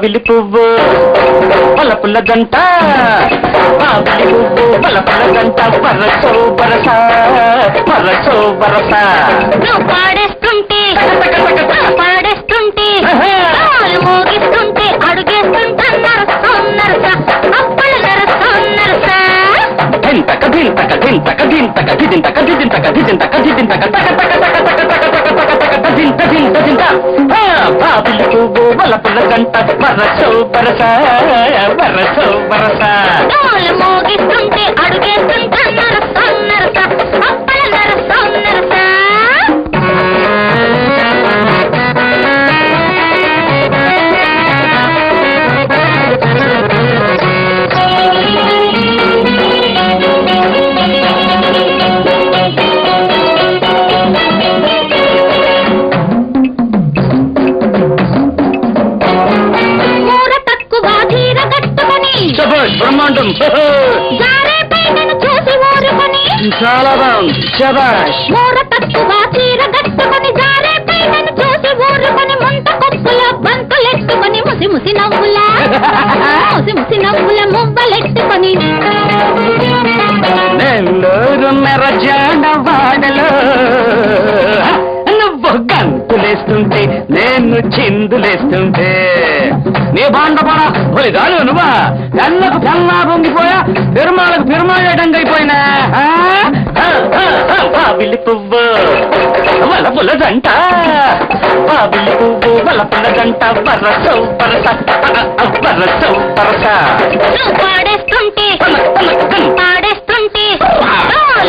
బావిలి పువ్వు పలపుల గంట బావిలి పువ్వు పలపుల గంట వరసో వరస వరసో వరస పాడేస్తుంటే పాడేస్తుంటే మోగిస్తుంటే అడుగేస్తుంటే నరసో నరస అప్పలు నరసో నరస ధింతక ధింతక ధింతక ధింతక ధింతక ధింతక ధింతక ధింతక తక తక తక తక తక తక తక తక ధింత ధింత ధింత బావిలి పువ్వు వలపుల గంట వరసో వరస వరసో వరస మోగిస్తుంటే అడుగేస్తుంటే నరసో నరస అప్పలు నరసో నరస బ్రహ్మాండం జారే పైనను చూసి ఊరుకొని చాలా బాగుంది శబాష్ మూర తక్కువ చీర గట్టుకొని జారే పైనను చూసి ఊరుకొని ముంత కొప్పుల బంతులెట్టుకొని ముసి ముసి నవ్వుల మువ్వలెట్టుకొని నెల్లూరు మెరజాడ వాడలో నువ్వు గంతులేస్తుంటే నేను చిందులేస్తుంటే నీ బాండపడ దాని నువ్వా కళ్ళకు కన్నా పొంగిపోయా పెరుమాళకు పెరుమాళేటంగా అయిపోయినా బావిలి పువ్వు వలపుల జంట బావిలి పువ్వు వలపుల జంట వరసౌ వరస వరసౌ వరస పాడేస్తుంటే పాడేస్తుంటే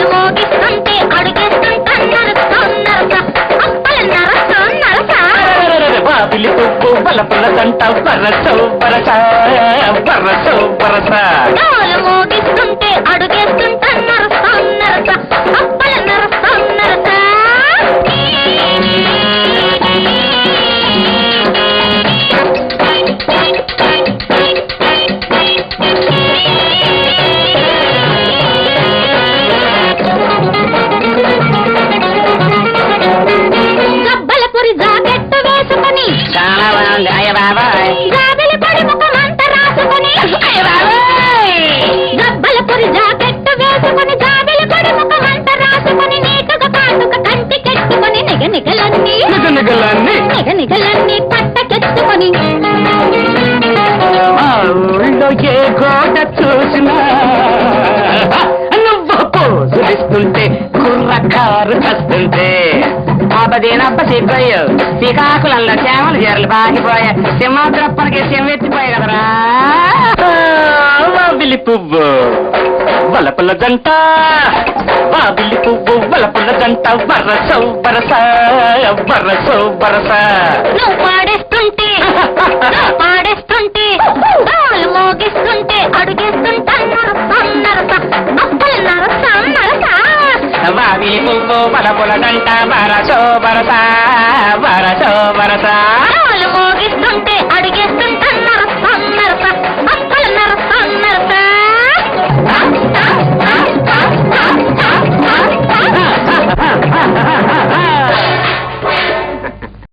మోగిస్తుంటే అడుగేస్తుంటే నరసో నరస అప్పల నరసో నరస బావిలి పువ్వు వలపుల జంట వరసౌ వరస వరసౌ వరస మోగిస్తుంటే అడుగేస్తుంటే నరసో నరస అప్పల నరసో నరస గబ్బలపురి జాకెట్టు వేసుకొని చాలా బాగుంది అయ్య బాబాయ్ గాబెలి పడి ముఖమంత రాసుకొని అయ్య బాబాయ్ గబ్బలపురి జాకెట్టు వేసుకొని గాబెలి పడి ముఖమంత రాసుకొని నీటుగా కాటుక కంటి కెట్టుకొని నిగనిగలన్నీ నిగనిగలన్నీ పట్టకెత్తుకొని ఆ ఊళ్ళో ఏ గోడ చూసినా నువ్వు పోజులిస్తుంటే కుర్రకారు కస్తుంటే అబ్బదేనబ్బ సిగ్గయ్యో శ్రీకాకుళంలో చేమలు చీరలు బాగిపోయా సింహాద్రప్పనికి సింహెత్తిపోయా కదరా బావిలి పువ్వు వలపుల జంట బావిలి పువ్వు వలపుల జంట వరసౌ వరస వరసౌ వరస నువ్వు పాడేస్తుంటే పాడేస్తుంటే మోగిస్తుంటే అడుగేస్తుంటే నరసో నరస అప్పల నరసో నరస బావిలి పువ్వు వలపుల జంట వరసో వరస వరసో వరస